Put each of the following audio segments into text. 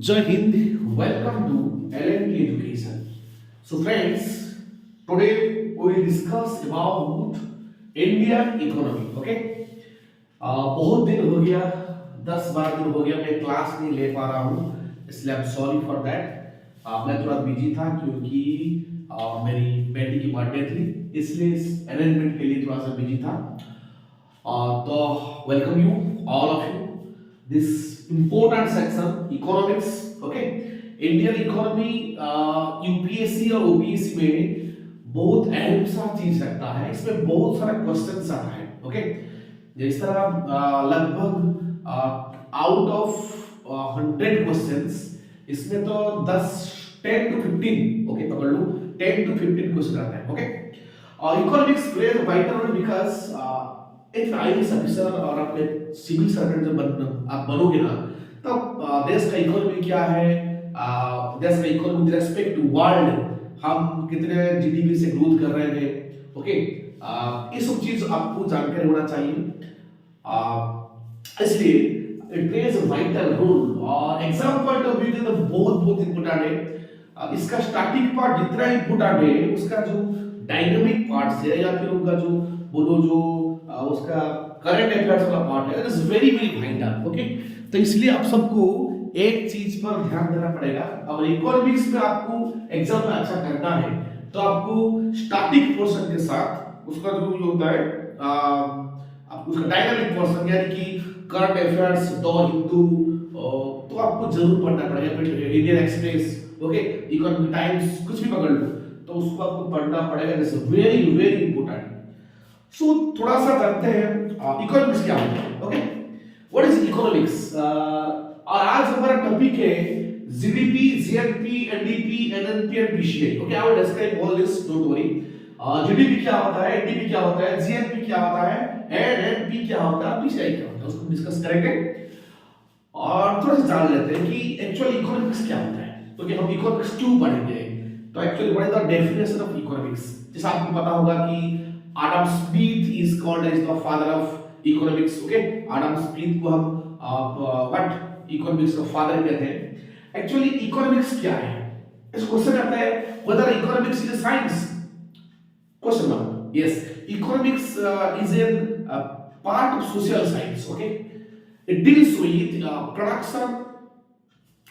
Jai Hind, welcome to LNT Education. So friends, today we will discuss about Indian economy. Okay? बहुत दिन हो गया, 10-12 दिन हो गया मैं क्लास नहीं ले पा रहा हूँ, इसलिए I am sorry for that. मैं थोड़ा बिजी था क्योंकि मेरी बेटी की बर्थडे थी, इसलिए इस अरेंजमेंट के लिए थोड़ा सा बिजी था। तो welcome you all of you this important section economics. Okay, Indian economy UPSC और ओपीएससी में बहुत अहम सा चीज रखता है, इसमें बहुत सारे क्वेश्चंस आता है। ओके, जिस तरह लगभग आउट ऑफ 100 क्वेश्चंस इसमें तो 10 to 15 ओके पकड़ लो 10 to 15 क्वेश्चन आता है। ओके, और economics plays a vital role because एक आईएएस ऑफिसर और अपने सिविल सर्वेंट जब आप बनोगे ना, तब देश का इकोनॉमी क्या है, देश का economy with respect to world हम कितने जीडीपी से ग्रोथ कर रहे हैं। ओके, ये सब चीज आपको जानकारी होना चाहिए, इसलिए it plays a vital role और एग्जाम पॉइंट ऑफ व्यू से तो बहुत बहुत इंपॉर्टेंट है। इसका स्टैटिक पार्ट जितना इंपॉर्टेंट है, उसका जो डायनामिक पार्ट है या फिर उनका जो बोलो जो उसका करंट अफेयर्स वाला पार्ट है, it is very very vital. Okay, तो इसलिए आप सबको एक चीज पर ध्यान देना पड़ेगा। अगर इकोनॉमिक्स में आपको एग्जाम में अच्छा करना है तो आपको स्टैटिक पोर्शन के साथ उसका जो होता है आपको उसका डायनामिक पोर्शन यानी कि करंट अफेयर्स, द हिंदू, तो आपको जरूर पढ़ना पड़ेगा। फिर Indian Express, okay, Economic Times, कुछ भी पकड़ लो तो उसको आपको पढ़ना पड़ेगा। This is very very important. So थोड़ा सा जानते हैं इकोनॉमिक्स क्या होता है। Okay, what is economics. और आज हमारा टॉपिक है GDP, GNP, NDP, NNP and PCI. Okay, I will describe all this, don't worry. GDP क्या होता है, एनडीपी क्या होता है, जीएनपी क्या होता है, एनएनपी क्या होता है, पीसीआई क्या होता है, उसको डिस्कस करेंगे और थोड़ा सा जान लेते हैं कि एक्चुअली इकोनॉमिक्स क्या होता है। तो कि हम इकोनॉमिक्स 2 पढ़ेंगे, तो actually what is the definition of economics. जैसे आपको पता होगा कि Adam Smith is called as the father of economics. Okay, Adam Smith को हम what economics का father कहते हैं। Actually economics क्या है? इस क्वेश्चन आता है whether economics is a science? Question mark. Yes, economics is a part of social science. Okay, it deals with production,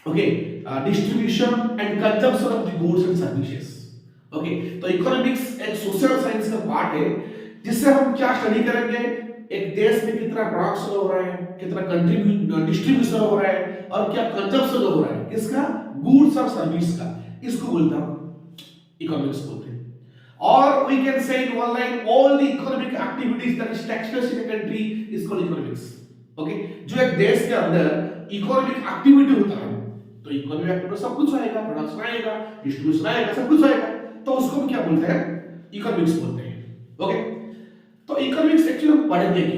okay, distribution and consumption of the goods and services. Okay, तो economics एक social science का part है जिससे हम क्या study करेंगे, एक देश में कितना प्रोडक्शन हो रहा है, कितना डिस्ट्रीब्यूशन हो रहा है और क्या कंजम्पशन हो रहा है, किसका, गुड्स और सर्विस का, इसको बोलते हैं इकोनॉमिक्स बोलते हैं। और we can say in one line all the economic activities that is takes place in a country is called economics. Okay, जो एक देश के अंदर इकोनॉमिक एक्टिविटी होता है, तो इकोनॉमिक एक्टिविटी सब कुछ आएगा, प्रोडक्शन आएगा, डिस्ट्रीब्यूशन आएगा, सब कुछ आएगा, तो उसको हम क्या बोलते हैं, इकोनॉमिक्स बोलते हैं। ओके, तो इकोनॉमिक्स एक्चुअली हम पढ़ेंगे कि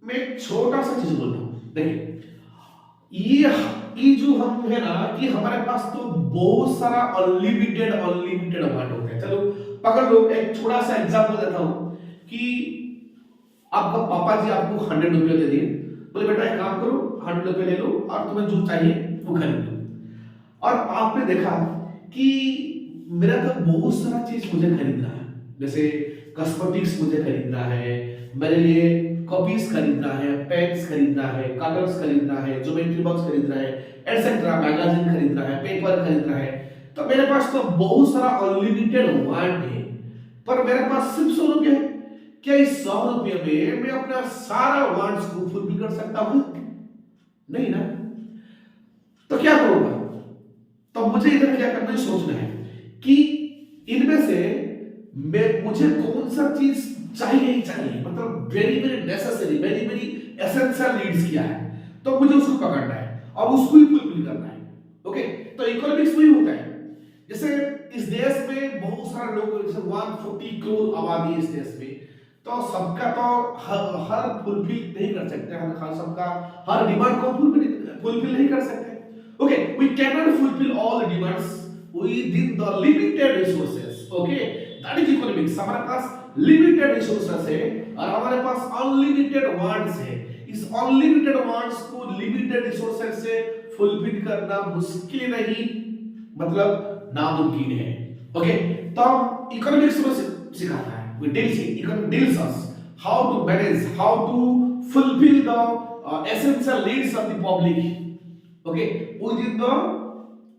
मैं एक छोटा सा चीज बोलता हूं। देखिए ये जो हम है ना कि हमारे पास तो बहुत सारा अनलिमिटेड अमाउंट होता है। चलो पकड़ लो, एक छोटा सा एग्जांपल देता हूं कि आपका पापा जी आपको 100 रुपए दे दिए, बोले बेटा एक काम करो 100 रुपए ले लो और तुम्हें जो चाहिए वो खरीद लो। और आपने देखा कि मेरा तो बहुत सारा चीज मुझे खरीदना है, जैसे कॉस्मेटिक्स मुझे खरीदना है, मेरे लिए कॉपीज खरीदना है, पेन्स खरीदना है, कलर्स खरीदना है, ज्योमेट्री बॉक्स खरीदना है, एटसेट्रा, मैगजीन खरीदना है, पेपर खरीदना है। तो मेरे पास तो बहुत सारा अनलिमिटेड वांट है, पर मेरे पास सिर्फ 100 रुपए है। क्या इस 100 रुपए में मैं अपना सारा वांट्स को फुलफिल कर सकता हूं? नहीं ना। तो क्या करूंगा? तो मुझे इधर क्या करना है, सोचना है कि इनमें से मुझे कौन सा चीज चाहिए ही चाहिए, मतलब very very necessary, very very essential needs क्या है, तो मुझे उसको पकड़ना है और उसको ही फुलफिल करना है। ओके, तो इकोनॉमिक्स वही होता है। जैसे इस देश में बहुत सारे लोग, जैसे 140 करोड़ आबादी है इस देश में, तो सबका तो हर फुलफिल नहीं कर सकते, हम सबका हर डिमांड को फुलफिल नहीं कर सकते। Okay, we can not fulfil all the demands within the limited resources. Okay, that is economics. हमारे पास limited resources है और हमारे पास unlimited wants है। इस unlimited wants को limited resources से फुलफिल करना मुश्किल नहीं, मतलब नामुमकिन है। ओके, तो हम इकोनॉमिक्स में सिखाता है, we deals us how to manage, how to fulfill the essential needs of the public, okay, within the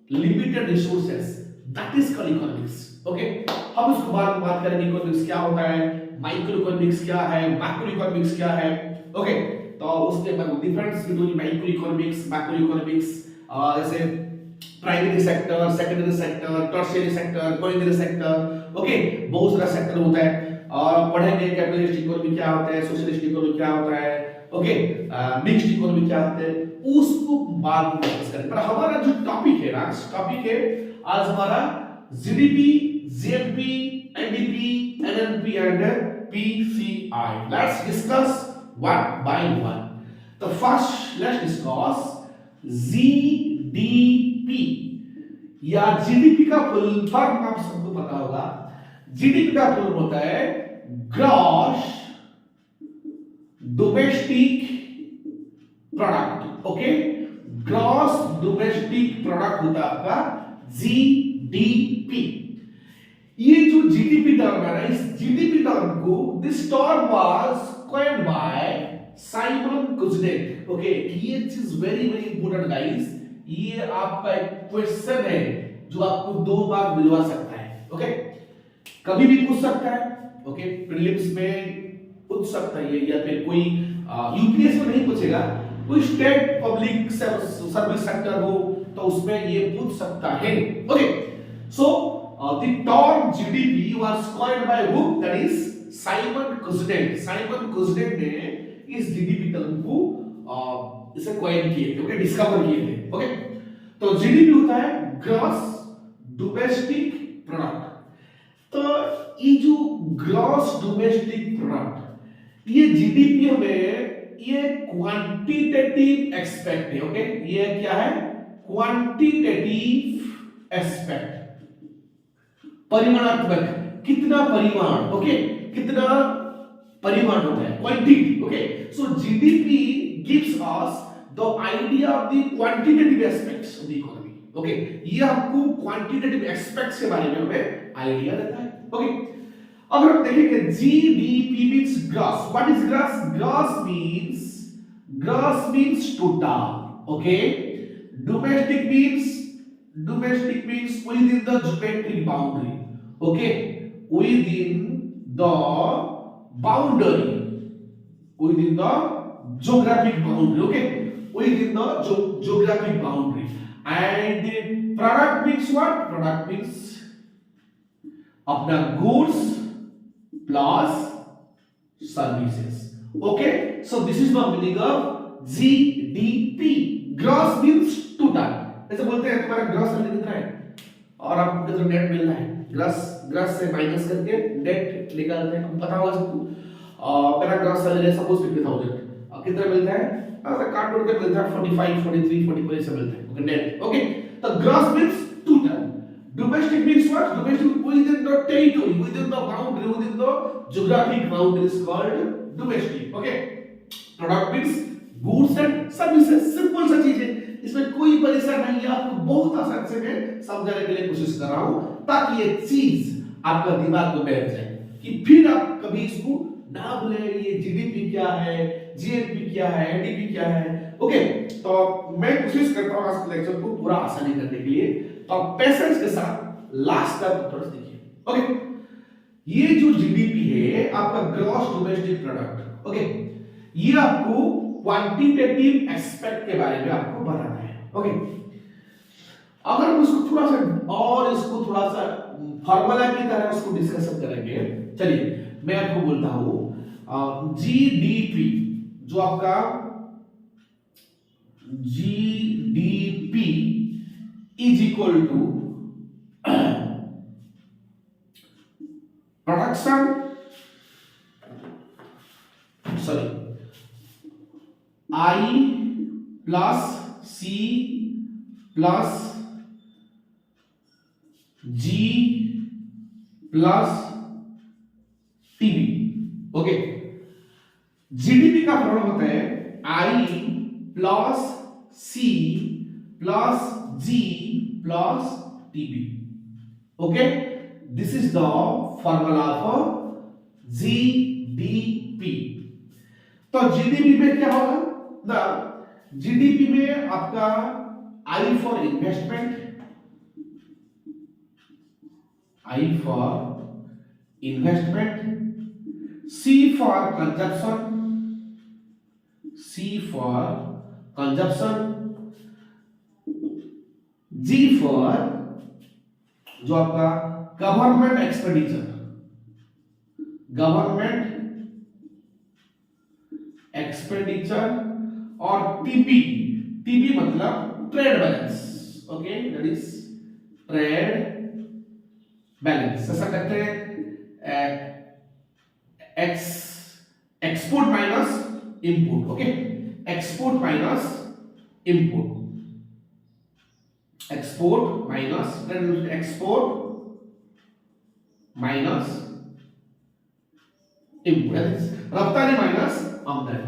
limited resources, that is called economics. Okay, हम उसको बात करेंगे इकोनॉमिक्स क्या होता है, माइक्रो इकोनॉमिक्स क्या है, मैक्रो इकोनॉमिक्स क्या है। ओके, तो उसके बाद difference between micro economics, macro economics, जैसे primary sector, secondary sector, tertiary sector, quarterly sector. Okay, बहुत सारा सेक्टर होता है और पढ़ेंगे कैपिटलिस्ट इकोनॉमी क्या होता है, सोशलिस्ट इकोनॉमी क्या होता है, ओके, मिक्स्ड इकोनॉमी क्या होता है, उसको बाद में डिस्कस करेंगे। पर हमारा जो टॉपिक है ना, टॉपिक है आज हमारा GDP, GNP, NDP, NNP and PCI. Let's discuss one by one. तो फर्स्ट लेट्स डिस्कस जीडीपी या जीडीपी का फुल फॉर्म आप सबको पता होगा। जीडीपी का फुल होता है gross domestic product. Okay, gross domestic product होता है आपका जीडीपी। ये जो जीडीपी टर्म है ना, इस जीडीपी टर्म को this term was coined by Simon Kuznets. Okay, ये चीज वेरी वेरी इंपॉर्टेंट गाइस, ये आपका एक क्वेश्चन है जो आपको 2 बार मिलवा सकता है। ओके, कभी भी पूछ सकता है। ओके, प्रीलिम्स में पूछ सकता है या फिर कोई यूपीएससी में नहीं पूछेगा, कोई स्टेट पब्लिक सर्विस सेक्टर हो तो उसमें ये पूछ सकता है। Okay, so the term GDP was coined by who, that is Simon Kuznets. Simon Kuznets ने इस जीडीपी टर्म को इसे कॉइन किए थे, ओके, डिस्कवर किए थे। ओके, तो जीडीपी होता है ग्रॉस डोमेस्टिक प्रोडक्ट। तो ये जो ग्रॉस डोमेस्टिक प्रोडक्ट, ये जीडीपी हमें ये क्वांटिटेटिव एस्पेक्ट है। ओके, ये क्या है, क्वांटिटेटिव एस्पेक्ट, परिमाणात्मक, कितना परिमाण। ओके, कितना परिमाण होता है, quantity. Okay, so GDP gives us the idea of the quantitative aspects of the economy. Okay, ये आपको क्वांटिटेटिव एस्पेक्ट्स के बारे में हमें आइडिया देता है। ओके, अब हम देखेंगे GDP means gross. What is gross? Gross means total. Okay, domestic means within the geometric boundary. Okay, within the boundary, within the geographic boundary. Okay, within the geographic boundary. And product means what? Product means अपना goods plus services. Okay, so this is the meaning of GDP. Gross means total. ऐसे बोलते हैं तुम्हारा gross salary कितना है और आपको कितना नेट मिल रहा है, ग्रॉस से माइनस करके नेट निकालते हैं, हमको पता होगा सबको। मेरा ग्रॉस सैलरी है सपोज 50,000, कितना मिलता है, ऐसा काट के मिलता है 45, 43, 44 से मिलता है। Okay, net. ओके, तो gross means total. Domestic means what? Domestic within the territory, within the boundary, within the geographic boundary is called domestic. Okay, product means goods and services. Simple सा चीज है, इसमें कोई परेशानी नहीं है, आपको बहुत आसान से मैं समझाने के लिए कोशिश कर रहा हूं ताकि ये चीज आपका दिमाग में बैठ जाए कि फिर आप कभी इसको ना भूले। ये जीडीपी क्या है, जीएनपी क्या है, एनडीपी क्या है। ओके, तो मैं कोशिश करता हूं आज के लेक्चर को पूरा आसानी करने के लिए, तो आप पेशेंस के साथ लास्ट तक थोड़ा देखिए। ओके, ये जो जीडीपी है आपका ग्रॉस डोमेस्टिक प्रोडक्ट। ओके, ये आपको क्वांटिटेटिव एस्पेक्ट के बारे में आपको बताना है। ओके, अगर हम इसको थोड़ा सा और इसको थोड़ा सा फार्मूला की तरह उसको डिस्कशन करेंगे, चलिए मैं आपको बोलता हूं जीडीपी, जो आपका GDP is equal to production, sorry, I plus C plus G plus TB। Okay, GDP का फॉर्मूला होता है I plus C plus G plus TP. Okay, this is the formula for GDP. तो GDP में क्या होगा? The GDP में आपका I for investment, C for consumption, G for जो आपका गवर्नमेंट एक्सपेंडिचर और टीपी मतलब trade balance. Okay, that is trade balance. ऐसा कहते हैं export minus import. Okay, export minus import, export minus import, रफ्तानी माइनस आमदनी.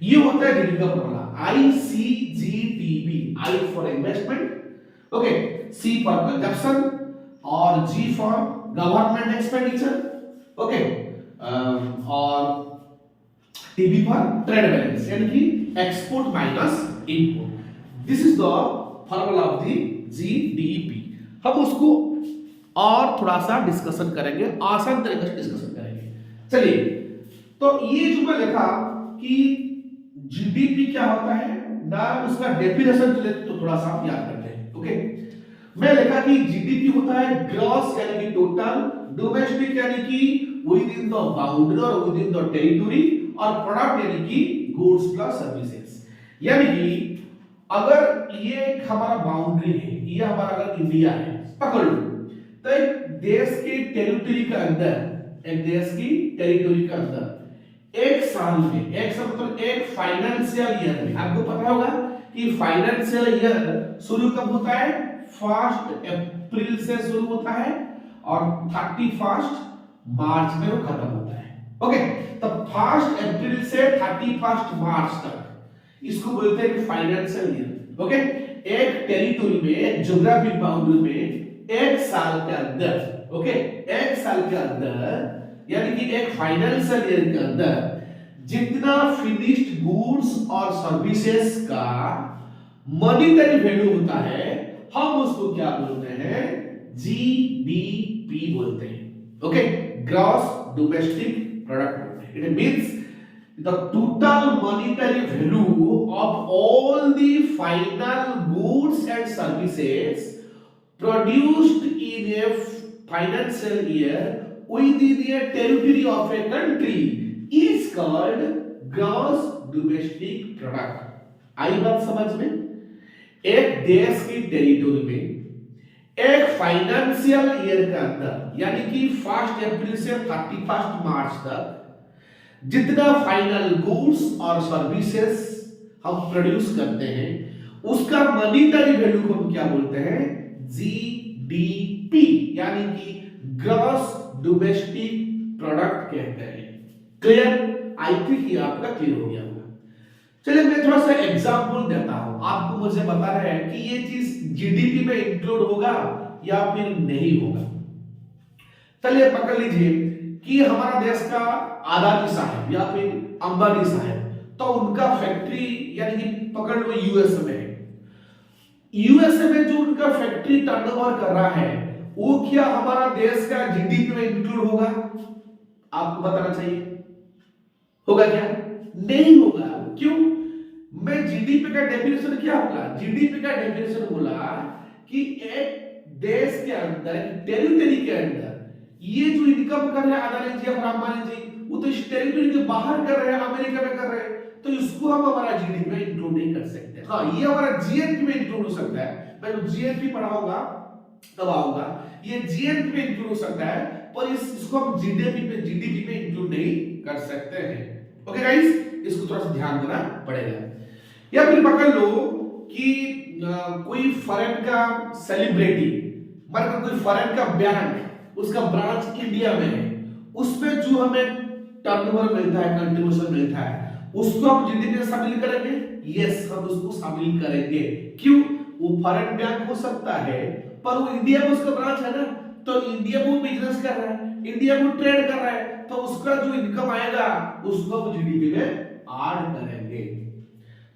ये होता है जीडीपी का formula. ICGTB. I for investment, okay, C for consumption और G for government expenditure, okay, और TB फॉर ट्रेड बैलेंस, यानी कि export minus import. This is the formula of the GDP. हम उसको और थोड़ा सा डिस्कशन करेंगे, आसान तरीके से डिस्कशन करेंगे. चलिए, तो ये जो मैं लिखा कि जीडीपी क्या होता है ना, उसका डेफिनेशन तो थोड़ा सा याद करते हैं. ओके, मैं लिखा कि जीडीपी होता है ग्रॉस यानी कि टोटल, डोमेस्टिक यानी कि विद इन द बाउंड्री और विद इन द टेरिटरी, और प्रोडक्ट यानी कि गुड्स प्लस सर्विसेज. यानी कि अगर ये हमारा बाउंड्री है, ये हमारा अगर इंडिया है, पकड़ लो, तो एक देश के टेरिटरी के अंदर, एक साल में, एक साल मतलब एक फाइनेंशियल ईयर में, आपको पता होगा कि फाइनेंशियल ईयर शुरू कब होता है? 1 अप्रैल से शुरू होता है और 31 मार्च में वो खत्म होता है. ओके, तो 1 अप्रैल से 31 मार्च तक इसको बोलते हैं फाइनेंशियल ईयर. ओके, एक टेरिटरी में, ज्योग्राफिक बाउंड्री में एक साल के अंदर, ओके, एक साल के अंदर यानी कि एक फाइनेंशियल ईयर के अंदर जितना फिनिश्ड गुड्स और सर्विसेज का मॉनेटरी वैल्यू होता है, हम उसको क्या बोलते हैं? जीडीपी बोलते हैं. ओके, ग्रॉस डोमेस्टिक प्रोडक्ट बोलते हैं. It means the total monetary value of all the final goods and services produced in a financial year within a territory of a country is called gross domestic product. आई बात समझ में? एक देश की territory में एक फाइनेंशियल ईयर के अंदर यानी कि 1 अप्रैल से 31 मार्च तक जितना फाइनल गुड्स और सर्विसेज हम प्रोड्यूस करते हैं, उसका मॉनेटरी वैल्यू को हम क्या बोलते हैं? जीडीपी, यानी कि ग्रॉस डोमेस्टिक प्रोडक्ट कहते हैं. क्लियर? आई थिंक ये आपका क्लियर हो गया होगा. चलिए, मैं थोड़ा सा एग्जांपल देता हूं, आपको मुझे बताना है कि ये चीज जीडीपी में इंक्लूड होगा या फिर नहीं होगा. चलिए, पकड़ लीजिए कि हमारा देश का अदानी साहब या फिर अंबानी साहब, तो उनका फैक्ट्री यानी कि पकड़ लो यूएसए में है. यूएसए में जो उनका फैक्ट्री टर्नओवर कर रहा है, वो क्या हमारा देश का जीडीपी में इंक्लूड होगा? आपको बताना चाहिए. होगा क्या? नहीं होगा. क्यों? मैं जीडीपी का डेफिनेशन क्या बोला? जीडीपी का डेफिनेशन बोला कि एक देश के अंदर, टेरिटरी के अंदर ये जो इनकम कर रहे हैं अदानी जी और अंबानी जी, वो तो इस टेरिटरी के बाहर कर रहे हैं, अमेरिका में कर रहे हैं, तो इसको हम हमारा जीडीपी में इंक्लूड नहीं कर सकते. हाँ, ये हमारा जीएनपी में इंक्लूड हो सकता है. मैं जीएनपी पढ़ाऊंगा तब आऊंगा, ये जीएनपी में इंक्लूड हो सकता है, पर इसको हम जीडीपी में इंक्लूड नहीं कर सकते हैं. ओके गाइस, इसको थोड़ा सा ध्यान देना पड़ेगा. या फिर पकड़ लो कि कोई फॉरेन का सेलिब्रिटी, मतलब कोई फॉरेन का बैंक, उसका ब्रांच इंडिया में है, उसमें जो हमें टर्नओवर मिलता है, कंट्रीब्यूशन मिलता है, उसको हम जीडीपी में शामिल करेंगे. यस, हम उसको शामिल करेंगे. क्यों? वो फॉरेन बैंक हो सकता है, पर वो इंडिया में उसका ब्रांच है ना, तो इंडिया में वो बिजनेस कर रहा है, इंडिया में ट्रेड कर रहा है, तो उसका जो इनकम आएगा उसको हम जीडीपी में ऐड करेंगे।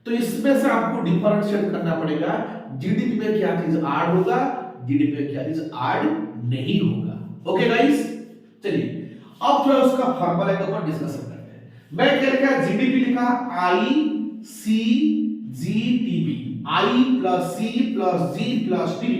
तो इसमें से आपको डिफरेंशिएट करना पड़ेगा, जीडीपी में क्या चीज ऐड होगा, जीडीपी में क्या चीज ऐड नहीं होगा। ओके गाइस, चलिए अब थोड़ा उसका फार्मूला के ऊपर डिस्कशन करते हैं। मैं क्या लिखा, जीडीपी लिखा I C G TP, I plus C plus G plus T.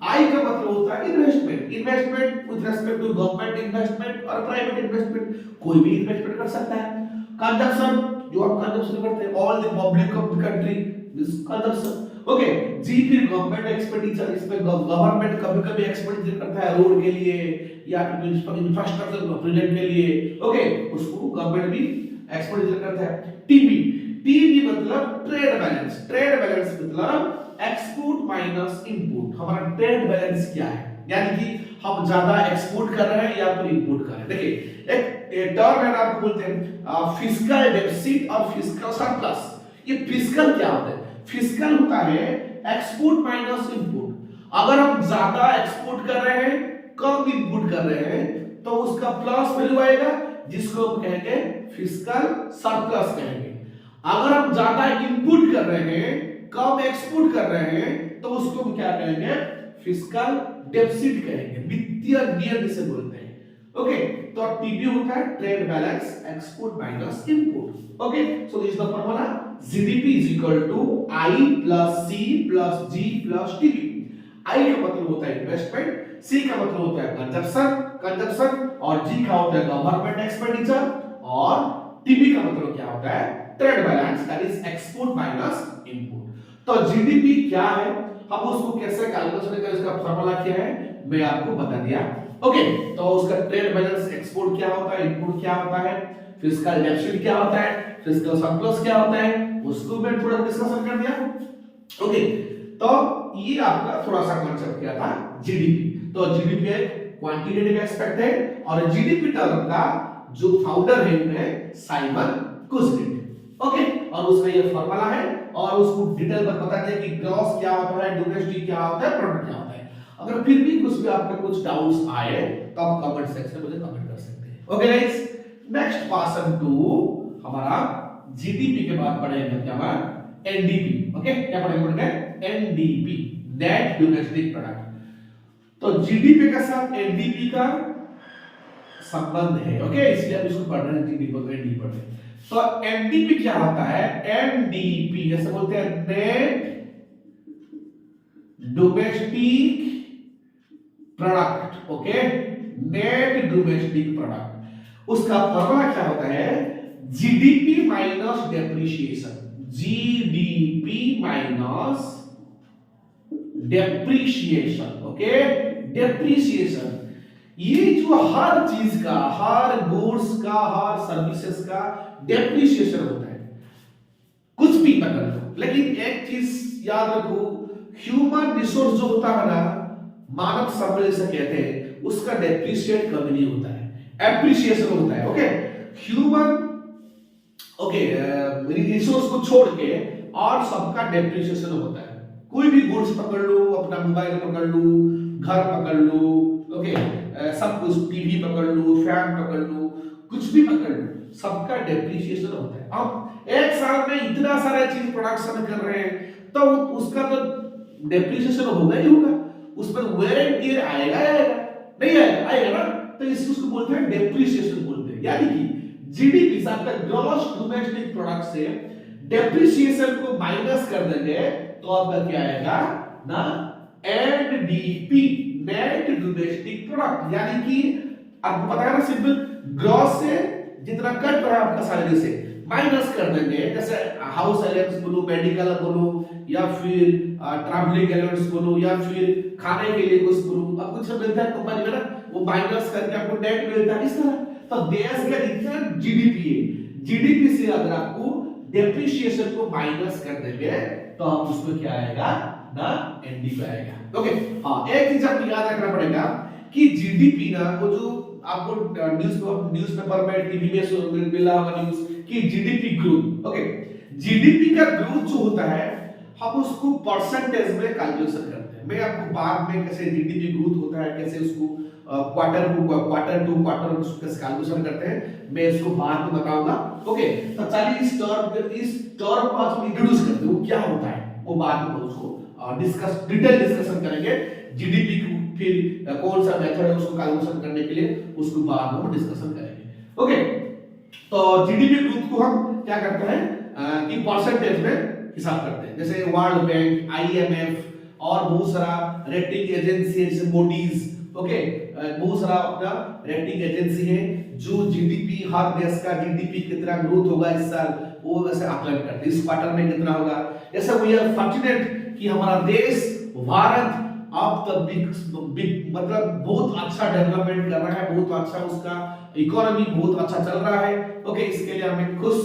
I का मतलब होता है investment, investment with respect to government investment और प्राइवेट इन्वेस्टमेंट, कोई भी इन्वेस्टमेंट कर सकता है। कंजप्शन, जो आप कंजप्शन करते हैं, all the public of the country this consumption. Okay, G फिर गवर्नमेंट एक्सपेंडिचर, इसमें गवर्नमेंट कभी-कभी एक्सपेंडिचर करता है रोड के लिए या फिर इंफ्रास्ट्रक्चर प्रोजेक्ट के लिए, ओके, उसको गवर्नमेंट भी एक्सपेंडिचर करता है। टीबी, टीबी मतलब ट्रेड बैलेंस, ट्रेड बैलेंस मतलब एक्सपोर्ट माइनस इंपोर्ट। हमारा ट्रेड बैलेंस क्या है, यानी कि हम ज्यादा एक्सपोर्ट कर रहे हैं या फिर इंपोर्ट कर रहे हैं। देखिए एक टर्म है ना, आपको बोलते हैं फिस्कल डेफिसिट और फिस्कल सरप्लस। ये फिस्कल क्या होता है, फिस्कल होता है एक्सपोर्ट माइनस इंपोर्ट। अगर हम ज्यादा एक्सपोर्ट कर रहे हैं, कम इंपोर्ट कर रहे हैं, तो उसका प्लस वैल्यू आएगा, जिसको हम कहेंगे फिस्कल सरप्लस कहेंगे। अगर हम ज्यादा इंपोर्ट कर रहे हैं, कम एक्सपोर्ट कर रहे हैं, तो उसको हम क्या कहेंगे, फिस्कल डेफिसिट कहेंगे, वित्तीय नियम जिसे बोलते हैं। ओके, तो टीबी होता है trade balance export minus import. Okay, so this is the formula, GDP is equal to I plus C plus G plus TB. I का मतलब होता है इन्वेस्टमेंट, सी का मतलब होता है कंजप्शन और जी का होता है गवर्नमेंट एक्सपेंडिचर, और टीबी का मतलब क्या होता है, trade balance, that is export minus import. तो जीडीपी क्या है, हम उसको कैसे कैलकुलेशन करें, इसका फार्मूला क्या है मैं आपको बता दिया। ओके, तो उसका ट्रेड बैलेंस एक्सपोर्ट क्या होता है, इंपोर्ट क्या होता है, फिस्कल डेफिसिट क्या होता है, फिस्कल सरप्लस क्या होता है, उसको मैं थोड़ा डिस्कशन कर दिया। ओके, तो ये आपका थोड़ा सा कांसेप्ट क्या था, जीडीपी। तो जीडीपी एक क्वांटिटेटिव एस्पेक्ट है, और जीडीपी टर्म का जो फाउंडर है उन्हें साइमन कुजनेट। ओके, और उसका ये फार्मूला है, और उसको डिटेल में बता दें कि ग्रॉस क्या होता है, डोमेस्टिक क्या होता है, प्रोडक्ट क्या होता है। अगर फिर भी कुछ भी आपके कुछ डाउट्स आए तो आप कमेंट सेक्शन में मुझे कमेंट कर सकते हैं। Okay guys, next person to हमारा जीडीपी के बाद पढ़ेंगे क्या, हमारा एनडीपी। ओके, क्या पढ़ेंगे, एनडीपी, नेट डोमेस्टिक प्रोडक्ट। तो जीडीपी के साथ एनडीपी का संबंध है। ओके, इसलिए हम इसको पढ़ रहे हैं, जीडीपी को एनडीपी पढ़ रहे हैं। तो एनडीपी क्या होता है, एनडीपी जैसे बोलते हैं net domestic product. Okay, net domestic product, उसका फॉर्मूला क्या होता है, GDP minus depreciation, GDP minus depreciation. Okay, depreciation, ये जो हर चीज का, हर गुड्स का, हर सर्विसेज का डेप्रिसिएशन होता है, कुछ भी पकड़ लो, लेकिन एक चीज याद रखो, ह्यूमन रिसोर्स जो होता है ना, मानव संपत्ति जिसे कहते हैं, उसका डेप्रिशिएट कभी नहीं होता है, एप्रिसिएशन होता है। ओके, ह्यूमन रिसोर्स को छोड़ के और सबका डेप्रिसिएशन होता है। कोई भी गुड्स पकड़ लो, अपना मोबाइल पकड़ लो, घर पकड़ लो, ओके, सब कुछ, टीवी पकड़ लो, फैन पकड़ लो, कुछ भी पकड़ लो, सबका डेप्रिसिएशन होता है। अब एक साल में इतना सारा चीज प्रोडक्शन कर रहे हैं, तो उसका तो डेप्रिसिएशन होगा ही होगा, उस पर वेयर एंड टियर आएगा या आएगा नहीं आएगा, आएगा ना, तो इसको बोलते हैं डेप्रिसिएशन बोलते हैं। यानी कि जीडीपी से आपका ग्रॉस डोमेस्टिक प्रोडक्ट से डेप्रिसिएशन को माइनस कर देंगे तो आपका क्या आएगा ना, एनडीपी, नेट डोमेस्टिक प्रोडक्ट। यानी कि आपको पता है ना, सिंपल ग्रॉस से जितना कट रहा है आपका सैलरी से माइनस कर देंगे, जैसे हाउस अलाउंस बोलो, मेडिकल बोलो, या फिर ट्रैवलिंग अलाउंस बोलो, या फिर खाने के लिए कुछ बोलो, अब कुछ मिलता है कंपनी में ना, वो माइनस करके आपको नेट मिलता है, इस तरह। तो देश का जितना जीडीपी है, जीडीपी से अगर आपको डेप्रिसिएशन को माइनस कर देंगे तो आप उसमें क्या आएगा ना, एनडीपी आएगा। ओके, हाँ, एक चीज आपको याद रखना पड़ेगा कि जीडीपी ना, वो जो आपको न्यूज़पेपर में, टीवी में मिला होगा न्यूज़ कि जीडीपी ग्रोथ। ओके, जीडीपी का ग्रोथ जो होता है हम उसको परसेंटेज में कैलकुलेशन करते हैं। मैं आपको बाद में कैसे जीडीपी ग्रोथ होता है, कैसे उसको क्वार्टर टू क्वार्टर कैसे कैलकुलेशन करते हैं, मैं इसको बाद में बताऊंगा। ओके, तो चलिए इस टर्म को आज हम इंट्रोड्यूस करते हैं, वो क्या होता है वो बाद में उसको डिटेल डिस्कशन करेंगे। जीडीपी को फिर कौन सा मेथड है उसको कैलकुलेशन करने के लिए, उसको बाद में हम डिस्कशन करेंगे। ओके, तो जीडीपी ग्रोथ को हम क्या करते हैं कि परसेंटेज में हिसाब करते हैं, जैसे वर्ल्ड बैंक, आईएमएफ और बहुत सारा रेटिंग एजेंसी है जैसे मोडीज। ओके, बहुत सारा अपना रेटिंग एजेंसी है जो जीडीपी, हर देश का जीडीपी कितना ग्रोथ होगा इस साल वो वैसे आकलन करते हैं, इस क्वार्टर में कितना होगा। जैसे वी आर फॉर्चुनेट कि हमारा देश भारत अब तक बिग मतलब बहुत अच्छा डेवलपमेंट कर रहा है, बहुत अच्छा उसका इकोनॉमी बहुत अच्छा चल रहा है। ओके, इसके लिए हमें खुश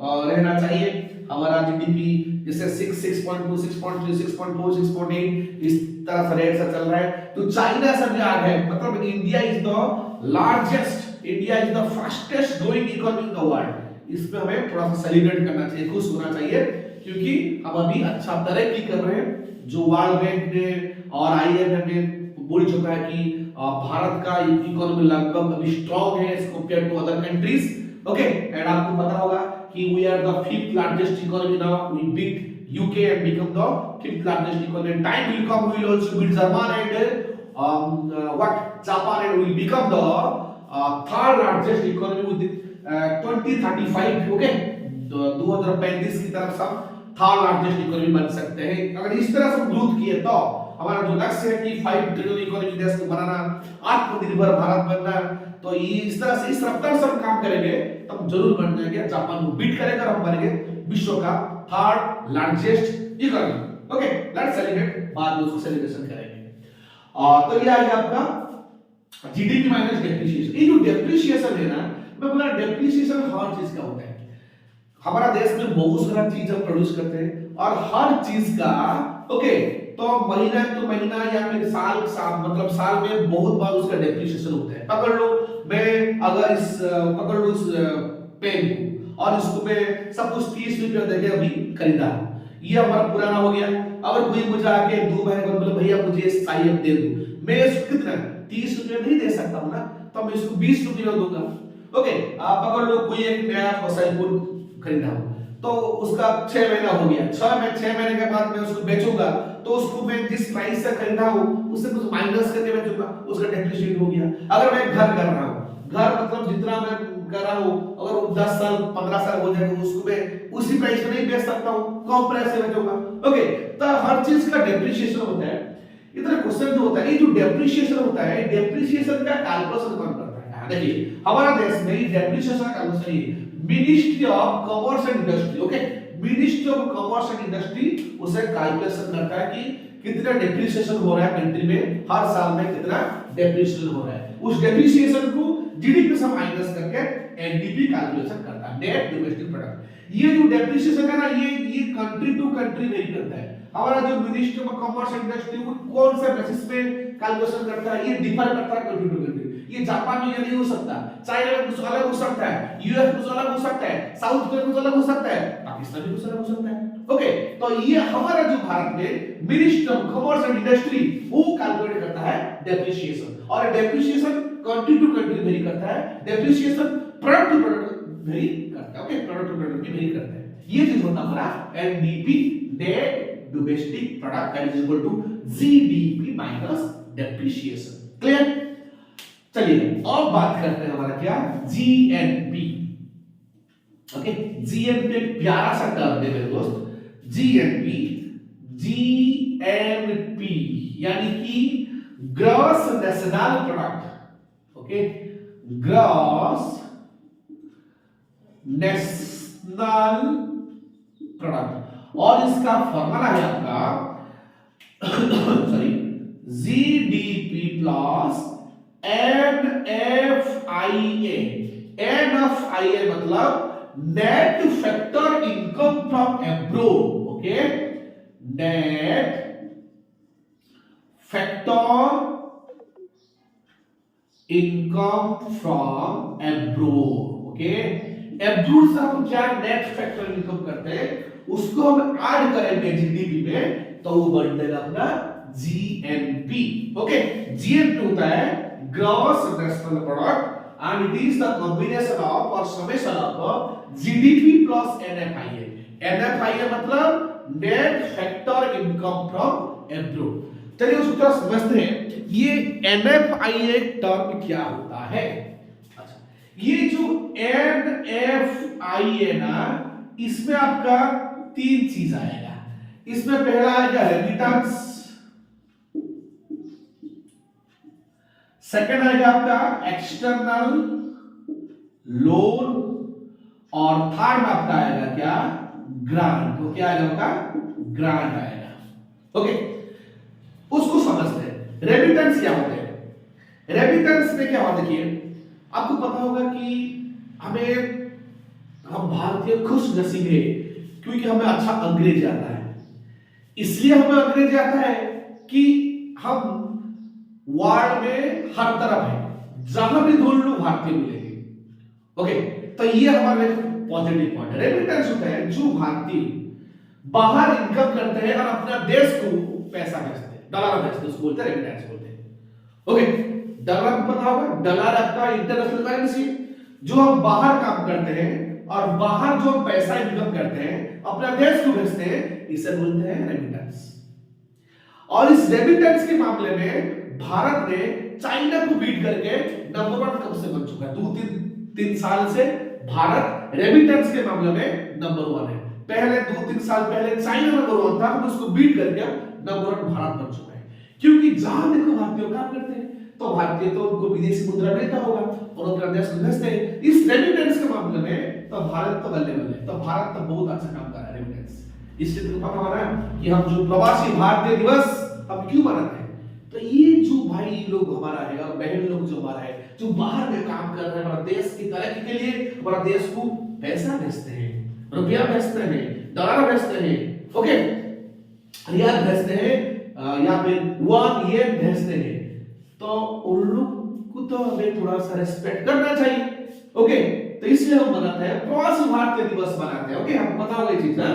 रहना चाहिए। हमारा जीडीपी जैसे 6.2, 6.3, 6.4, 6.8 इस तरह से रेट से चल रहा है। तो चाइना से भी आगे है, मतलब India is the largest, India is the fastest growing economy in the world. इसमें हमें थोड़ा सा सेलिब्रेट करना चाहिए, खुश होना चाहिए, क्योंकि हम अभी अच्छा तरक्की कर रहे हैं। जो वर्ल्ड बैंक ने और आईएमएफ ने बोल चुका है कि भारत का इकोनॉमी लगभग अभी स्ट्रांग है as compare to other countries. Okay, and आपको पता होगा कि we are the fifth largest economy now, we beat UK and become the fifth largest economy. Time will come, we will also beat German and what Japan and will become the third largest economy with 2035। Okay, 2035 की तरफ से third largest economy बन सकते हैं। अगर इस तरह से ग्रोथ किए तो हमारा जो लक्ष्य है कि 5 ट्रिलियन इकोनॉमी देश को बनाना, आत्मनिर्भर भारत बनना, तो ये इस तरह से इस रफ्तार से हम काम करेंगे तो हम जरूर बन जाएंगे, जापान को बीट करेंगे और हम बनेंगे विश्व का third largest economy. Okay, let's celebrate, बाद में उसको सेलिब्रेशन करेंगे। तो ये आ गया आपका जीडीपी माइनस डेप्रिसिएशन। ये जो डेप्रिसिएशन है ना, मैं बोला डेप्रिसिएशन हर चीज का होता है। हमारा देश में बहुत सारा चीज हम प्रोड्यूस करते हैं और हर चीज का ओके, तो महीना तो महीना या फिर साल मतलब साल में बहुत बार उसका डेप्रिसिएशन होता है। पकड़ लो, मैं अगर इस पकड़ लो इस पेन को और इसको मैं सब कुछ 30 रुपया देके अभी खरीदा, ये हमारा पुराना हो गया। अगर कोई मुझे आके 2 महीने बाद बोले भैया मुझे साइब दे दो, मैं इसको कितना 30 रुपया नहीं दे सकता हूं ना, तो मैं इसको 20 रुपया दूंगा। ओके, आप पकड़ लो कोई एक नया मोबाइल फोन खरीदा हो तो उसका 6 महीना हो गया, 6 महीने के बाद मैं उसको बेचूंगा तो उसको मैं जिस प्राइस से खरीदा हूं उससे कुछ माइनस करके बेचूंगा, उसका डेप्रिसिएट हो गया। अगर मैं घर कर रहा हूं, घर मतलब जितना मैं कर रहा हूं अगर वो 10 साल 15 साल हो जाएगा उसको मैं उसी प्राइस में नहीं बेच सकता हूं, कम प्राइस से बेचूंगा। ओके, तो हर चीज का डेप्रिसिएशन होता है। इधर क्वेश्चन जो होता है, ये जो डेप्रिसिएशन होता है, डेप्रिसिएशन का कैलकुलेशन कौन करता है? देखिए हमारा देश में डेप्रिसिएशन का calculation ministry of commerce and industry. Okay, ministry of commerce and industry उसे कैलकुलेशन करता है कि कितना डेप्रिसिएशन हो रहा है कंट्री में, हर साल में कितना डेप्रिसिएशन हो रहा है। उस डेप्रिसिएशन को जीडीपी से माइनस करके एनडीपी कैलकुलेशन करता है, नेट डोमेस्टिक प्रोडक्ट। ये जो डेप्रिसिएशन है ना, ये कंट्री टू कंट्री वेरी करता है। हमारा जो ministry of commerce and industry वो कौन से बेसिस पे कैलकुलेशन करता है, ये डिफर करता है कंट्री टू कंट्री। ये जापान में ये नहीं हो सकता, चाइना में कुछ अलग हो सकता है, यूएस कुछ अलग हो सकता है, साउथ कोरिया कुछ अलग हो सकता है, पाकिस्तान में कुछ अलग हो सकता है। ओके, तो ये हमारा जो भारत में ministry of commerce and industry वो कैलकुलेट करता है डेप्रिसिएशन, और depreciation country to country vary करता है, depreciation product to product vary करता है। ओके, प्रोडक्ट टू प्रोडक्ट भी वेरी करता है। ये चीज होता है हमारा NDP, net domestic product, that is equal to GDP minus depreciation. Clear? चलिए अब बात करते हैं हमारा क्या, जीएनपी। ओके, जीएनपी एक प्यारा सा टर्म है मेरे दोस्त, जीएनपी। जीएनपी यानी कि gross national product. Okay, gross national product, और इसका फॉर्मूला है आपका sorry GDP plus NFIA। NFIA मतलब net factor income from abroad. Okay, net factor income from abroad. Okay, absolute से हम क्या नेट फैक्टर इनकम करते हैं उसको हम ऐड करेंगे जीडीपी में तो वो बन जाएगा अपना जीएनपी। ओके, जीएनपी होता है gross national product and it is the combination of or summation of GDP plus NFIA। NFIA मतलब net factor income from abroad। चलिए उसको थोड़ा समझते हैं ये NFIA टर्म क्या होता है। अच्छा, ये जो NFIA ना इसमें आपका तीन चीज आएगा। इसमें पहला आएगा रेमिटेंस, सेकंड आएगा आपका एक्सटर्नल लोन और थर्ड आपका आएगा क्या ग्रांट। तो क्या आएगा आपका ग्रांट आएगा। ओके, उसको समझते हैं रेमिटेंस क्या होते हैं। रेमिटेंस में क्या होता है, देखिए आपको पता होगा कि हम भारतीय खुश नसीब है क्योंकि हमें अच्छा अंग्रेजी आता है। इसलिए हमें अंग्रेजी आता है कि हम वर्ल्ड में हर तरफ है, जहां भी ढूंढ लो भारतीय मिलेंगे। ओके, तो ये हमारे पॉजिटिव पॉइंट है। रेमिटेंस होता है जो भारतीय बाहर इनकम करते हैं और अपना देश को पैसा भेजते हैं, डॉलर भेजते हैं, उसको बोलते हैं रेमिटेंस बोलते हैं। ओके, डॉलर को पता होगा, डॉलर आपका इंटरनेशनल करेंसी जो हम बाहर काम करते हैं और बाहर जो पैसा इनकम करते हैं अपना देश को भेजते हैं, इसे बोलते हैं रेमिटेंस। और इस रेमिटेंस के मामले में भारत ने चाइना को बीट करके नंबर 1 कब से बन चुका है। 2-3 साल से भारत रेमिटेंस के मामले में नंबर 1 है। पहले 2-3 साल पहले चाइना नंबर 1 था, हम उसको बीट करके नंबर 1 भारत बन चुका है। क्योंकि जहां देखो भारतीय काम करते हैं तो भारतीय तो उनको विदेशी मुद्रा मिलता होगा और अपना देश को भेजते हैं। इस रेमिटेंस के मामले में तो भारत तो बल्ले बल्ले, तो भारत तो बहुत अच्छा काम कर रहा है रेमिटेंस। इसलिए तुमको पता होगा कि हम जो प्रवासी भारतीय दिवस हम क्यों मनाते हैं, तो ये जो भाई लोग हमारा है और बहन लोग जो हमारा है जो बाहर में काम कर रहे हैं हमारा देश की तरक्की के लिए, हमारा देश को पैसा भेजते हैं, रुपया भेजते हैं, डॉलर भेजते हैं, ओके रियाल भेजते हैं या फिर युआन ये भेजते हैं, तो उन लोग को तो हमें थोड़ा सा रेस्पेक्ट करना चाहिए। ओके, तो इसलिए हम मनाते हैं प्रवासी भारतीय दिवस मनाते हैं। ओके, हमको पता होगा ये चीज ना।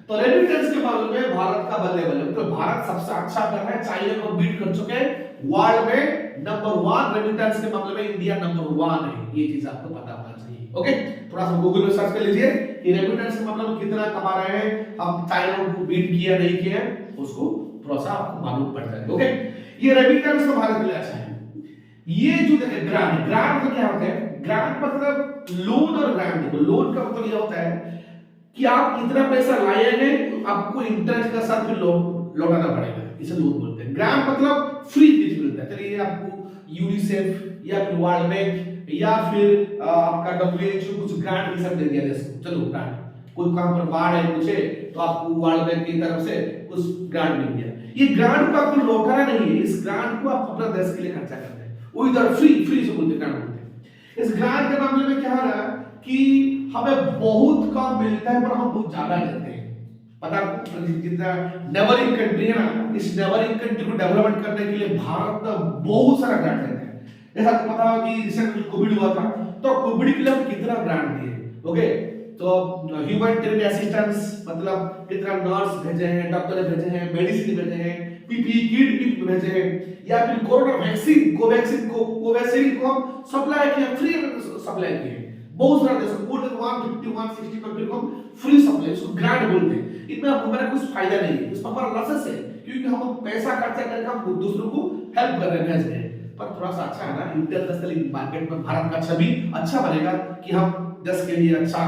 तो रेमिटेंस के मामले में भारत का बल्ले बल्ले, तो भारत सबसे अच्छा कर रहा है, चाइना को बीट कर चुके हैं, वर्ल्ड में नंबर 1 रेमिटेंस के मामले में इंडिया नंबर 1 है। ये चीज आपको पता होना चाहिए। ओके, थोड़ा सा गूगल में सर्च कर लीजिए कि रेमिटेंस के मामले में कितना कमा रहे हैं, हम चाइना को बीट किया नहीं किया, उसको थोड़ा सा आपको मालूम पड़ जाएगा। ओके, ये रेमिटेंस तो भारत के लिए अच्छा है। ये जो देखिए ग्रांट, ग्रांट में क्या होता है, ग्रांट मतलब लोन और ग्रांट। देखो लोन का मतलब ये होता है कि आप इतना पैसा लाएंगे आपको इंटरेस्ट के साथ फिर लौटाना पड़ेगा, इसे लोन बोलते हैं। ग्रांट मतलब फ्री चीज मिलता है। चलिए आपको यूनिसेफ या फिर वर्ल्ड बैंक या फिर आपका WHO कुछ ग्रांट ये सब दे दिया देश को, चलो ग्रांट, कोई काम पर बाढ़ है कुछ है तो आपको वर्ल्ड बैंक की तरफ से कुछ ग्रांट मिल गया। ये ग्रांट को आपको लौटाना नहीं है, इस ग्रांट को आप अपना देश के लिए खर्चा करते हैं, वो इधर फ्री से बोलते ग्रांट बोलते हैं। इस ग्रांट के मामले में क्या है ना कि हमें बहुत कम मिलता है पर हम बहुत ज्यादा लेते हैं। पता जितना नेबरिंग कंट्री है ना, इस नेबरिंग कंट्री को डेवलपमेंट करने के लिए भारत का बहुत सारा ग्रांट देता है। जैसा आपको पता होगा कि रिसेंटली कोविड हुआ था, तो कोविड के लिए हम कितना ग्रांट दिए। ओके, तो ह्यूमैनिटेरियन असिस्टेंस मतलब कितना नर्स भेजे हैं, डॉक्टर भेजे हैं, मेडिसिन भेजे हैं, पीपीई किट भी भेजे हैं, या फिर कोरोना वैक्सीन कोवैक्सीन को हम सप्लाई किया, फ्री सप्लाई किए। बहुत सारा देश को 150-160 कंट्री को फ्री सप्लाई, उसको ग्रांट बोलते हैं। इतना हमारा कुछ फायदा नहीं है, इसमें हमारा लॉसेस है क्योंकि हम पैसा खर्चा करके हम दूसरों को हेल्प कर रहे हैं, भेज रहे हैं। पर थोड़ा सा अच्छा है ना, इंटरनेशनल मार्केट में भारत का छवि अच्छा बनेगा कि हम देश के लिए अच्छा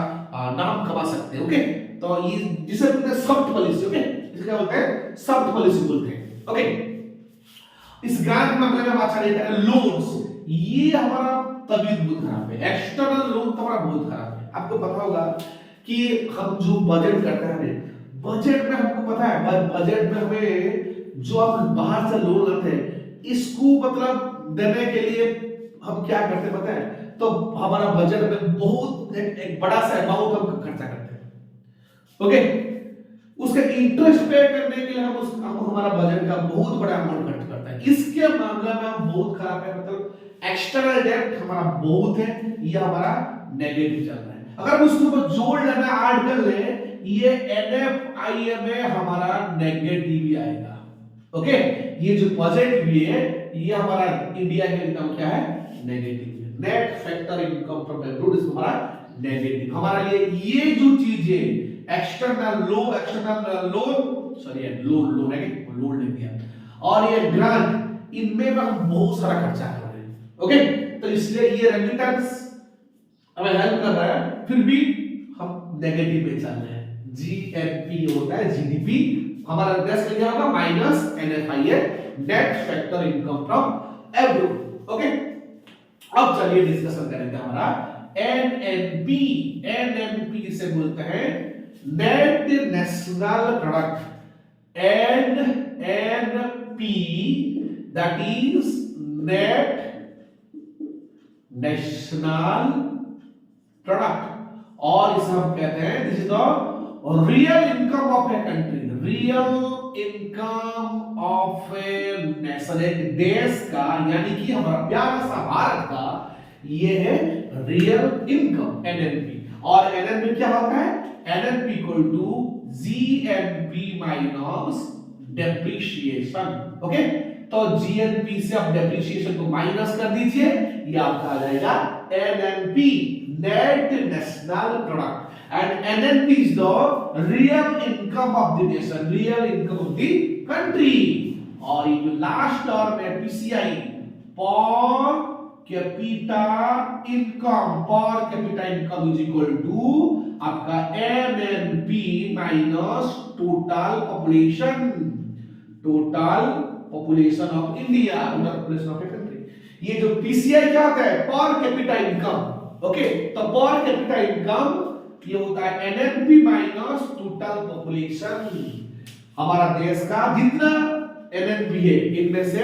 नाम कमा सकते हैं। ओके, तो ये जिसे बोलते हैं सॉफ्ट पॉलिसी। ओके, इसे क्या बोलते हैं, सॉफ्ट पॉलिसी बोलते हैं। ओके, इस ग्रांट मामले में हम अच्छा नहीं करें। लोन्स, ये हमारा तबीयत बहुत खराब है, एक्सटर्नल लोन तो हमारा बहुत खराब है। आपको पता होगा कि हम जो बजट करते हैं, बजट में हमको पता है बजट में हमें जो हम बाहर से लोन लेते हैं इसको मतलब देने के लिए हम क्या करते हैं पता है, तो हमारा बजट में बहुत एक बड़ा सा अमाउंट हम खर्चा करते हैं। ओके, उसका इंटरेस्ट पे करने के लिए हम हमारा बजट का बहुत बड़ा अमाउंट खर्च करता है। इसके मामले में हम बहुत खराब है, मतलब एक्सटर्नल डेब्ट हमारा बहुत है, ये हमारा नेगेटिव चल रहा है। अगर हम उसके ऊपर जोड़ लेना ऐड कर ले, ये NFIM में हमारा नेगेटिव ही आएगा। ओके, ये जो पॉजिटिव है ये हमारा इंडिया के इनकम क्या है, नेगेटिव है। Net factor income from abroad is हमारा नेगेटिव। हमारा ये जो चीज है एक्सटर्नल लोन, सॉरी लोन है, लोन ले दिया, और ये ग्रांट, इनमें हम बहुत सारा खर्चा कर रहे हैं। ओके, तो इसलिए ये रेमिटेंस हमें हेल्प कर रहा है, फिर भी हम नेगेटिव में चल रहे हैं। जीएनपी होता है जीडीपी, हमारा देश का क्या होगा minus NFIA, net factor income from abroad. Okay, अब चलिए डिस्कशन करेंगे हमारा NNP। NNP से बोलते हैं net national product. NNP that is net national product, और इसे हम कहते हैं this is the real income of a country. Real income of a nation, एक देश का, यानी कि हमारा प्यारा सा भारत का ये है रियल इनकम NNP। और NNP क्या होता है, NNP equal to GNP minus depreciation. Okay, तो GNP से आप डेप्रिसिएशन को माइनस कर दीजिए, ये आपका आ जाएगा NNP, net national product. And NNP is the real income of the nation, real income of the country। और ये जो लास्ट टर्म है PCI, per capita income, per capita income is equal to आपका MNP minus total population, total population of India, total population of a country. ये जो PCI क्या होता है, पर कैपिटा इनकम। ओके, तो पर कैपिटा इनकम ये होता है NNP माइनस टोटल पॉपुलेशन। हमारा देश का जितना NNP है, इनमें से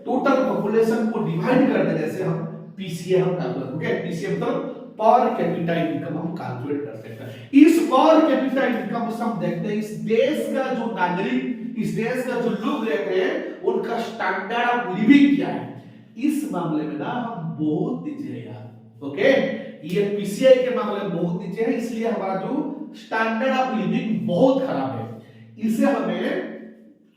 टोटल पॉपुलेशन को डिवाइड कर दे, जैसे हम PCA हम कैलकुलेट, ओके, PCA मतलब पर कैपिटा इनकम हम कैलकुलेट कर सकते हैं। इस पर कैपिटा इनकम से हम देखते हैं इस देश का जो नागरिक, इस देश का जो लोग रहते हैं, उनका स्टैंडर्ड ऑफ लिविंग क्या है। इस मामले में ना हम बहुत नीचे हैं यार। ओके, ये PCI के मामले में बहुत नीचे है, इसलिए हमारा जो स्टैंडर्ड ऑफ लिविंग बहुत खराब है, इसे हमें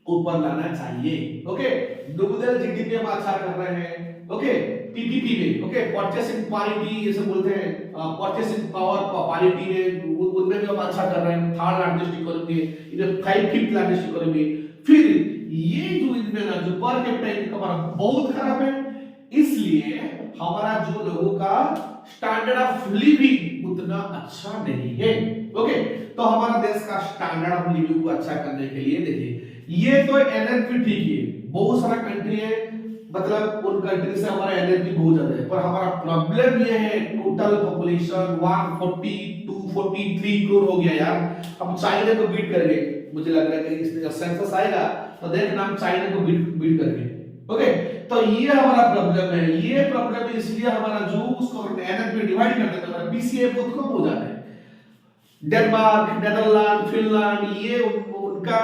ऊपर लाना चाहिए। ओके, नोमिनल जीडीपी हम अच्छा कर रहे हैं। ओके, PPP में, ओके, परचेसिंग पारिटी ये सब बोलते हैं, परचेसिंग पावर पारिटी में, उनमें भी हम अच्छा कर रहे हैं, थर्ड लार्जेस्ट इकोनॉमी, इधर 5th लार्जेस्ट इकोनॉमी। फिर ये जो इनमें ना जो पर कैपिटा इनकम हमारा बहुत खराब है, इसलिए हमारा जो लोगों का स्टैंडर्ड ऑफ लिविंग उतना अच्छा नहीं है। ओके, तो हमारा देश का स्टैंडर्ड ऑफ लिविंग को अच्छा करने के लिए देखिए, ये तो NNP ठीक है, बहुत सारा कंट्री है, मतलब उन कंट्री से हमारा NNP बहुत ज्यादा है, पर हमारा प्रॉब्लम ये है टोटल पॉपुलेशन 142-143 करोड़ हो गया यार। हम चाइना को बीट करेंगे, मुझे लग रहा है कि इसमें जब सेंसस आएगा तो देखना हम चाइना को बीट करेंगे। ओके, तो ये हमारा प्रॉब्लम है, ये प्रॉब्लम है, इसलिए हमारा जो उसको NNP डिवाइड कर देते हैं, हमारा PCA बहुत कम हो जाता है। डेनमार्क, नेदरलैंड, फिनलैंड, ये उनका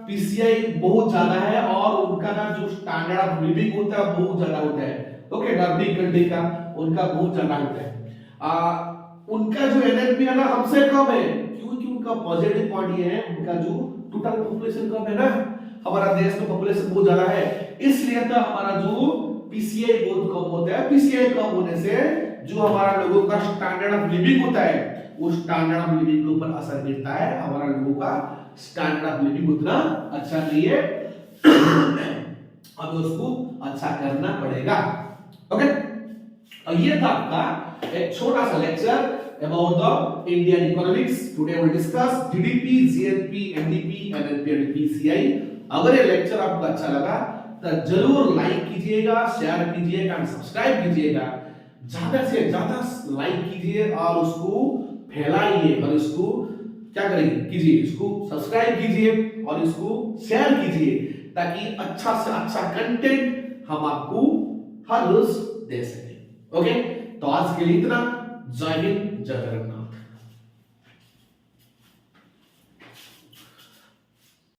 PCI बहुत ज्यादा है, और उनका ना जो स्टैंडर्ड ऑफ लिविंग होता है बहुत ज्यादा होता है। ओके, नॉर्डिक कंट्री का उनका बहुत ज्यादा होता है। उनका जो NNP है ना हमसे कम है, क्योंकि उनका पॉजिटिव पॉइंट ये है, उनका जो टोटल पॉपुलेशन कम है ना, हमारा देश में पॉपुलेशन बहुत ज्यादा है, इसलिए तो हमारा जो PCI बहुत कम होता है। PCI कम होने से जो हमारा लोगों का स्टैंडर्ड ऑफ लिविंग होता है, वो स्टैंडर्ड ऑफ लिविंग के ऊपर असर गिरता है। हमारा लोगों का स्टैंडर्ड ऑफ लिविंग उतना अच्छा नहीं है, अब उसको अच्छा करना पड़ेगा। ओके, और ये था आपका एक छोटा सा lecture about the Indian economics. Today we will discuss GDP, GNP, NDP, NNP and PCI. अगर ये लेक्चर आपको अच्छा लगा तो जरूर लाइक कीजिएगा, शेयर कीजिएगा और सब्सक्राइब कीजिएगा। ज्यादा से ज्यादा लाइक कीजिए और उसको फैलाइए, और इसको क्या करेंगे कीजिए, इसको सब्सक्राइब कीजिए और इसको शेयर कीजिए, ताकि अच्छा से अच्छा कंटेंट हम आपको हर रोज दे सके। ओके, तो आज के लिए इतना। जय हिंद, जय जगन्नाथ।